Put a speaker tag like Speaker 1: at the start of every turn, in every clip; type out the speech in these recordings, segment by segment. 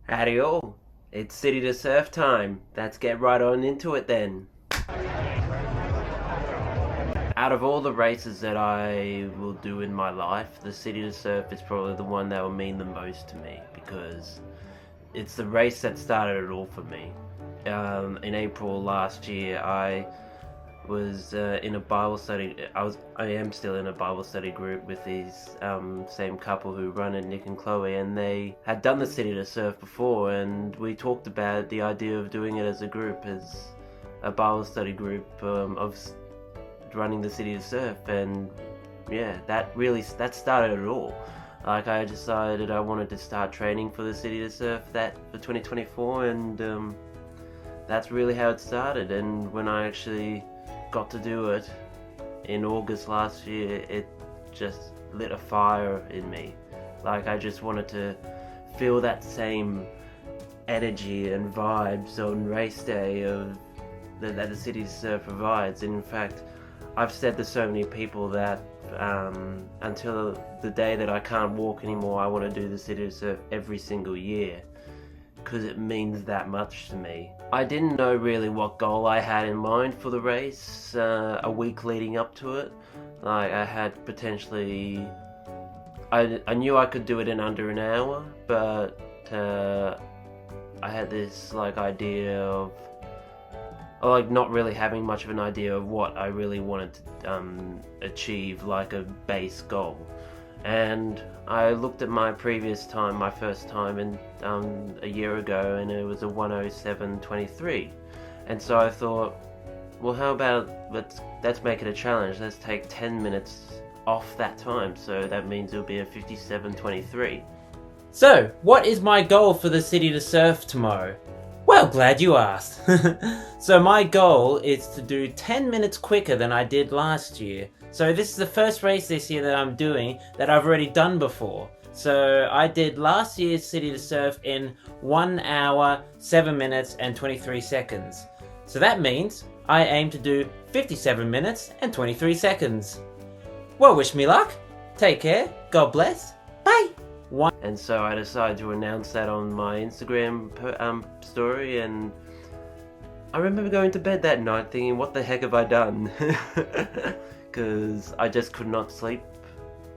Speaker 1: Howdy all. It's City2Surf time. Let's get right on into it then. Out of all the races that I will do in my life, the City2Surf is probably the one that will mean the most to me because it's the race that started it all for me. In April last year, I was in a Bible study. I am still in a Bible study group with these same couple who run it, Nick and Chloe, and they had done the City2Surf before, and we talked about the idea of doing it as a group, as a Bible study group of running the City2Surf, and yeah, that started it all. Like, I decided I wanted to start training for the City2Surf for 2024, and that's really how it started. And when I actually got to do it in August last year, it just lit a fire in me. Like, I just wanted to feel that same energy and vibes on race day that the City2Surf provides. And in fact, I've said to so many people that until the day that I can't walk anymore, I want to do the City2Surf every single year, because it means that much to me. I didn't know really what goal I had in mind for the race a week leading up to it. Like, I had potentially... I knew I could do it in under an hour, but I had this idea of not really having much of an idea of what I really wanted to achieve, like a base goal. And I looked at my previous time, my first time a year ago, and it was a 1:07:23. And so I thought, well, how about let's make it a challenge. Let's take 10 minutes off that time, so that means it'll be a 57:23.
Speaker 2: So, what is my goal for the City2Surf tomorrow? Well, glad you asked. So my goal is to do 10 minutes quicker than I did last year. So this is the first race this year that I'm doing that I've already done before. So I did last year's City2Surf in 1 hour, 7 minutes and 23 seconds. So that means I aim to do 57 minutes and 23 seconds. Well, wish me luck. Take care. God bless. Bye.
Speaker 1: And so I decided to announce that on my Instagram story, and I remember going to bed that night thinking, what the heck have I done? Because I just could not sleep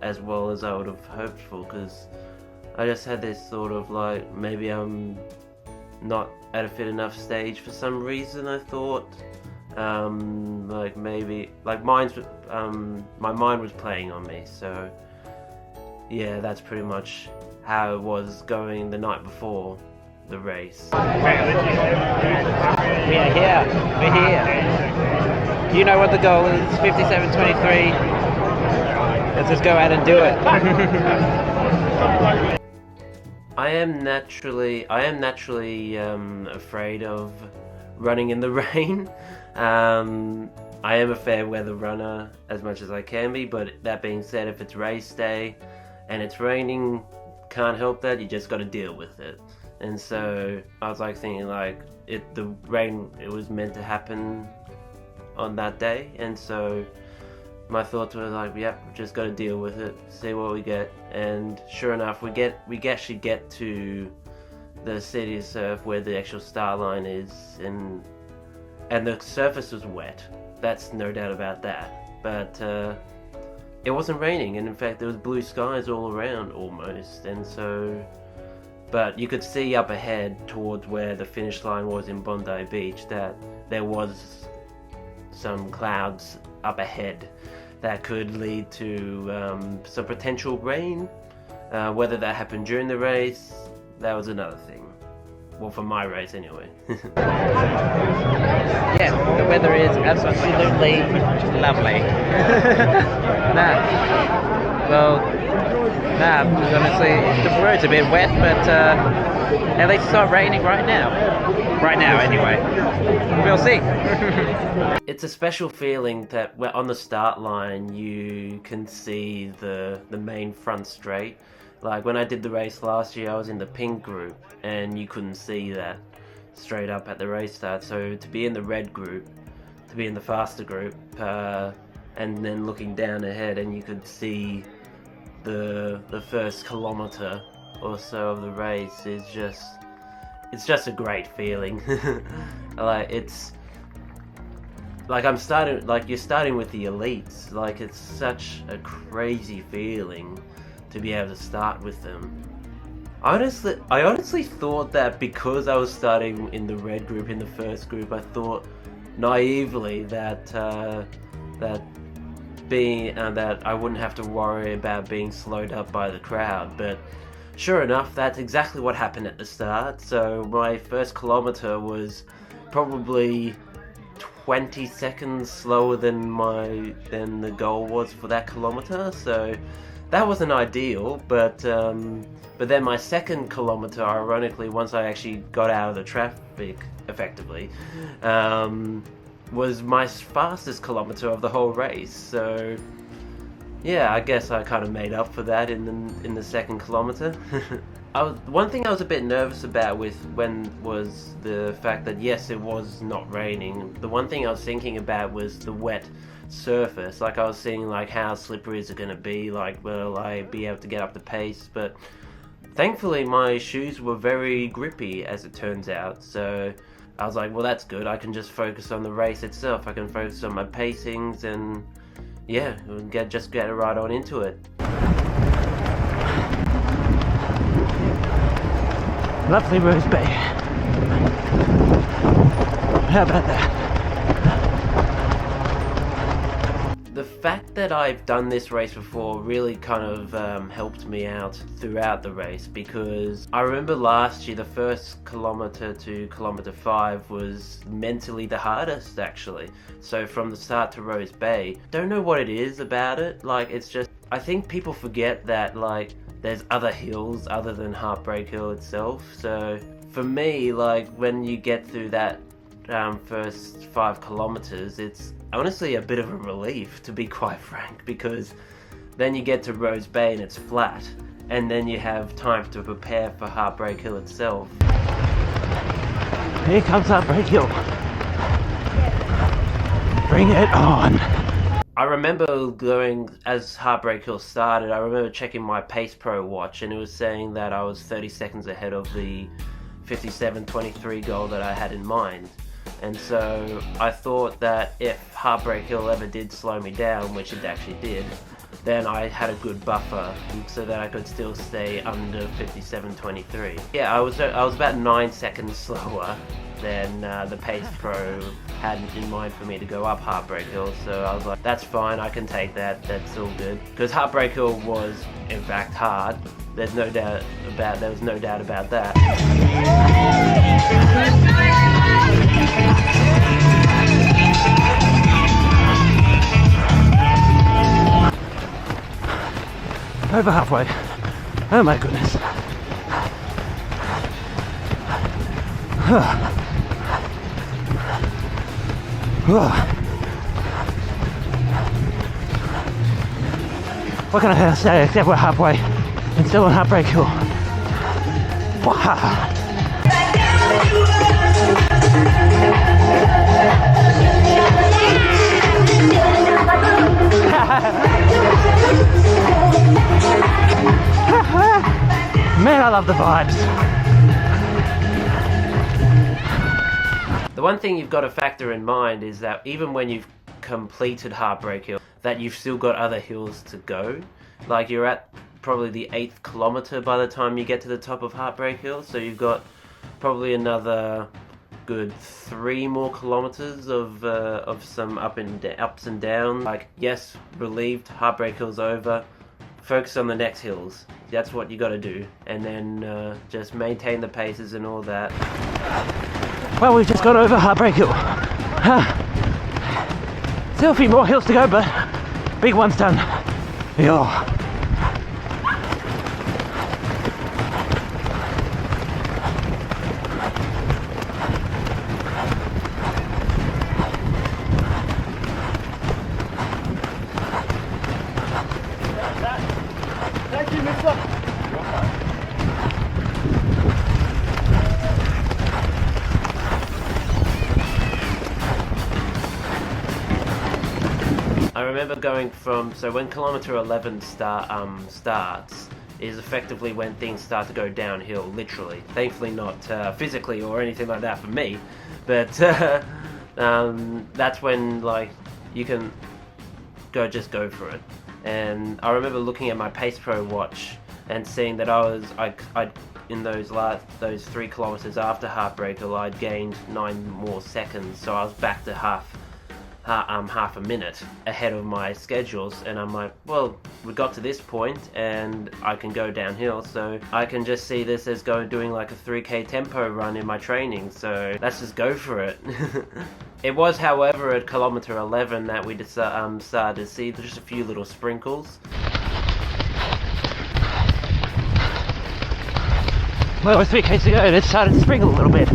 Speaker 1: as well as I would have hoped for, because I just had this thought of maybe I'm not at a fit enough stage for some reason. I thought maybe my mind was playing on me. So yeah, that's pretty much how it was going the night before the race.
Speaker 2: We are here. We're here. You know what the goal is? 57:23. Let's just go out and do it.
Speaker 1: I am naturally afraid of running in the rain. I am a fair weather runner as much as I can be, but that being said, if it's race day and it's raining, can't help that, you just got to deal with it. And so I was thinking the rain, it was meant to happen on that day, and so my thoughts were yep, just got to deal with it, see what we get. And sure enough, we actually get to the City2Surf where the actual start line is, and the surface was wet. That's no doubt about that. But it wasn't raining, and in fact there was blue skies all around almost. And so, but you could see up ahead towards where the finish line was in Bondi Beach that there was some clouds up ahead that could lead to some potential rain. Whether that happened during the race, that was another thing. Well, for my race anyway.
Speaker 2: Yeah, the weather is absolutely lovely. Because honestly, the road's a bit wet, but at least it's not raining right now. Right now, anyway. We'll see.
Speaker 1: It's a special feeling that on the start line you can see the main front straight. Like when I did the race last year, I was in the pink group and you couldn't see that straight up at the race start. So to be in the red group, to be in the faster group, and then looking down ahead and you could see the first kilometer or so of the race is just it's just a great feeling. Like it's like you're starting with the elites. Like it's such a crazy feeling to be able to start with them. I honestly thought that because I was starting in the red group, in the first group, I thought naively that that I wouldn't have to worry about being slowed up by the crowd. But sure enough, that's exactly what happened at the start. So my first kilometer was probably 20 seconds slower than the goal was for that kilometer. So that wasn't ideal, but then my second kilometer, ironically, once I actually got out of the traffic effectively, was my fastest kilometer of the whole race. So yeah, I guess I kind of made up for that in the second kilometer. One thing I was a bit nervous about was the fact that yes, it was not raining. The one thing I was thinking about was the wet surface. Like I was seeing like how slippery is it going to be, like will I be able to get up the pace, but thankfully my shoes were very grippy as it turns out, so I was like, well, that's good. I can just focus on the race itself. I can focus on my pacings and yeah, just get right on into it.
Speaker 3: Lovely Rose Bay. How about that?
Speaker 1: The fact that I've done this race before really kind of helped me out throughout the race, because I remember last year the first kilometer to kilometer 5 was mentally the hardest actually. So from the start to Rose Bay, don't know what it is about it, like it's just, I think people forget that like there's other hills other than Heartbreak Hill itself. So for me, like when you get through that first 5 kilometers, it's honestly a bit of a relief, to be quite frank, because then you get to Rose Bay and it's flat, and then you have time to prepare for Heartbreak Hill itself.
Speaker 3: Here comes Heartbreak Hill. Bring it on.
Speaker 1: I remember going, as Heartbreak Hill started, I remember checking my Pace Pro watch, and it was saying that I was 30 seconds ahead of the 57:23 goal that I had in mind. And so I thought that if Heartbreak Hill ever did slow me down, which it actually did, then I had a good buffer so that I could still stay under 57:23. Yeah, I was about 9 seconds slower than the Pace Pro had in mind for me to go up Heartbreak Hill, so I was like, that's fine, I can take that, that's all good. Because Heartbreak Hill was, in fact, hard. There was no doubt about that.
Speaker 3: Over halfway. Oh my goodness. What can I say except we're halfway and still on Heartbreak Hill. Wow. Man, I love the vibes.
Speaker 1: The one thing you've got to factor in mind is that even when you've completed Heartbreak Hill, that you've still got other hills to go. Like you're at probably the 8th kilometer by the time you get to the top of Heartbreak Hill, so you've got probably another good 3 more kilometers of some ups and downs. Like, yes, relieved, Heartbreak Hill's over. Focus on the next hills. That's what you got to do, and then just maintain the paces and all that.
Speaker 3: Well, we've just got over Heartbreak Hill. Still a few more hills to go, but big one's done. Yeah.
Speaker 4: Thank you, mister.
Speaker 1: I remember going from, so when kilometer 11 starts, is effectively when things start to go downhill, literally. Thankfully not physically or anything like that for me, but that's when like you can just go for it. And I remember looking at my Pace Pro watch and seeing that I in those 3 kilometers after Heartbreaker, I'd gained 9 more seconds, so I was back to half a minute ahead of my schedules. And I'm like, well, we got to this point and I can go downhill, so I can just see this as doing like a 3k tempo run in my training, so let's just go for it. It was, however, at kilometer 11 that we started to see just a few little sprinkles.
Speaker 3: Well, with 3Ks to go, it started to sprinkle a little bit.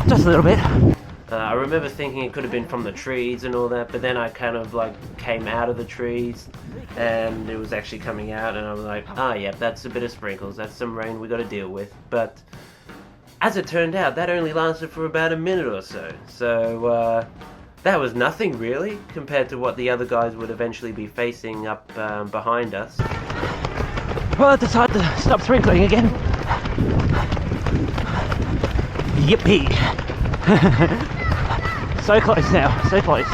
Speaker 3: Just a little bit.
Speaker 1: I remember thinking it could have been from the trees and all that, but then I kind of like came out of the trees and it was actually coming out, and I was like, yeah, that's a bit of sprinkles, that's some rain we got to deal with. But as it turned out, that only lasted for about a minute or so. So that was nothing really compared to what the other guys would eventually be facing up behind us.
Speaker 3: Well, I decided to stop sprinkling again. Yippee! So close now, so close.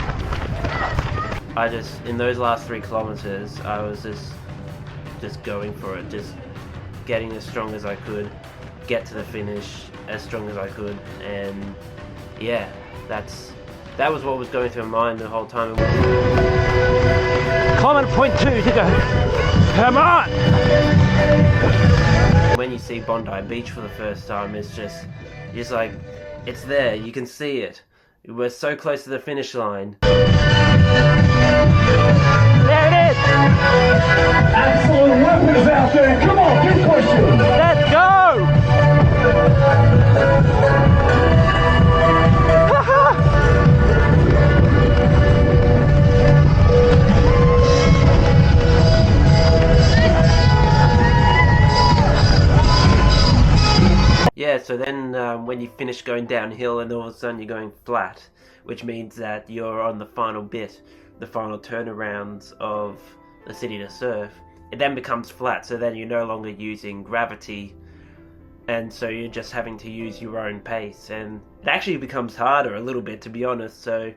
Speaker 1: In those last 3 kilometers, I was just going for it, just getting as strong as I could, get to the finish as strong as I could, and yeah, that was what was going through my mind the whole time.
Speaker 3: Kilometer point 2 to go. Come on!
Speaker 1: When you see Bondi Beach for the first time, it's just like, it's there, you can see it. We're so close to the finish line.
Speaker 3: There it is!
Speaker 4: Absolute weapons out there, come on, keep pushing!
Speaker 3: Let's go!
Speaker 1: Yeah, so then when you finish going downhill and all of a sudden you're going flat, which means that you're on the final bit, the final turnarounds of the City2Surf, it then becomes flat, so then you're no longer using gravity, and so you're just having to use your own pace, and it actually becomes harder a little bit, to be honest. So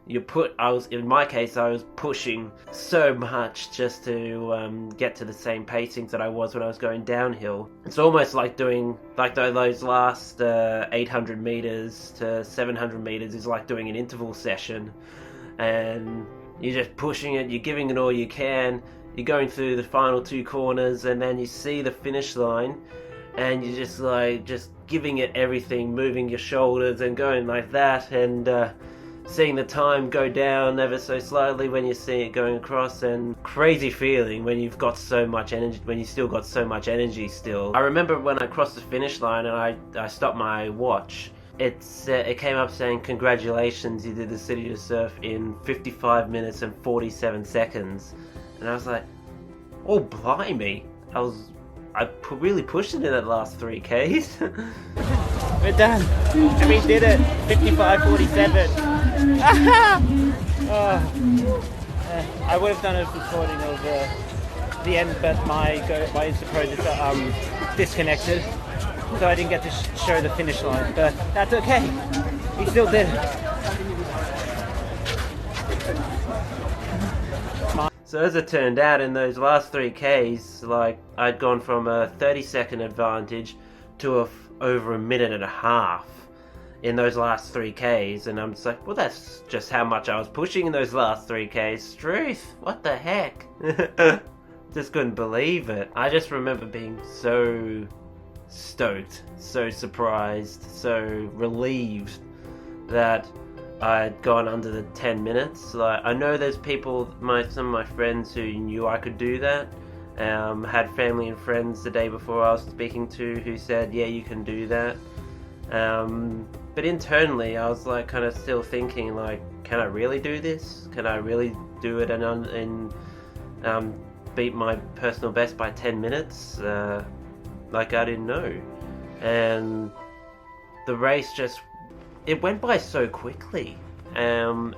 Speaker 1: in my case, I was pushing so much just to get to the same pacings that I was when I was going downhill. It's almost like doing those last 800 meters to 700 meters is like doing an interval session, and you're just pushing it, you're giving it all you can, you're going through the final 2 corners, and then you see the finish line, and you're just giving it everything, moving your shoulders and going like that, and seeing the time go down ever so slightly when you see it going across, and crazy feeling when you've got so much energy, when you still got so much energy still. I remember when I crossed the finish line and I stopped my watch, it came up saying, congratulations, you did the City2Surf in 55 minutes and 47 seconds. And I was like, oh blimey, I really pushed it in that last 3Ks.
Speaker 2: We're done. And we did it. 55:47. I would have done a recording of the end, but my Instapro is disconnected, so I didn't get to show the finish line. But that's okay. We still did it.
Speaker 1: So as it turned out, in those last 3Ks, like, I'd gone from a 30-second advantage to over a minute and a half in those last 3Ks, and I'm just like, well, that's just how much I was pushing in those last 3Ks. Struth, what the heck? Just couldn't believe it. I just remember being so stoked, so surprised, so relieved that I'd gone under the 10 minutes. Like, I know there's people, some of my friends who knew I could do that. Had family and friends the day before I was speaking to who said, yeah, you can do that. But internally, I was like kind of still thinking, like, can I really do this? Can I really do it and beat my personal best by 10 minutes? Like, I didn't know. And the race it went by so quickly. And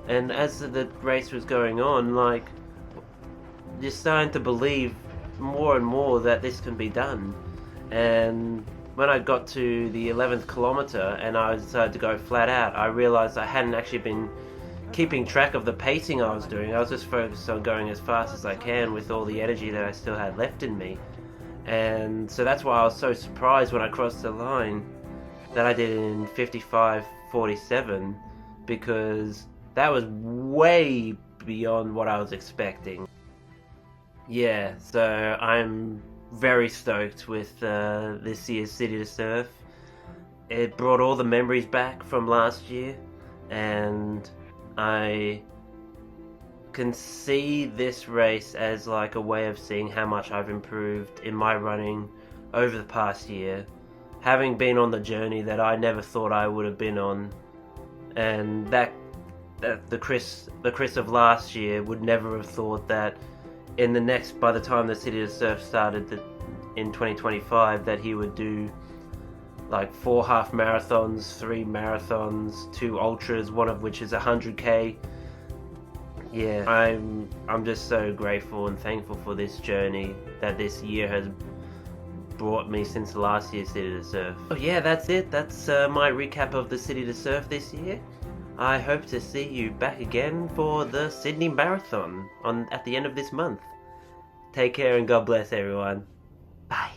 Speaker 1: as the race was going on, like, just starting to believe more and more that this can be done. And when I got to the 11th kilometer and I decided to go flat out, I realized I hadn't actually been keeping track of the pacing I was doing. I was just focused on going as fast as I can with all the energy that I still had left in me. And so that's why I was so surprised when I crossed the line that I did it in 55:47, because that was way beyond what I was expecting. Yeah, so I'm very stoked with this year's City2Surf. It brought all the memories back from last year, and I can see this race as like a way of seeing how much I've improved in my running over the past year, having been on the journey that I never thought I would have been on, and that the Chris of last year would never have thought that by the time the City2Surf started in 2025, that he would do like 4 half marathons, 3 marathons, 2 ultras, one of which is 100k. Yeah, I'm just so grateful and thankful for this journey that this year has brought me since last year's City2Surf. Oh yeah, that's it. That's my recap of the City2Surf this year. I hope to see you back again for the Sydney Marathon at the end of this month. Take care and God bless everyone. Bye.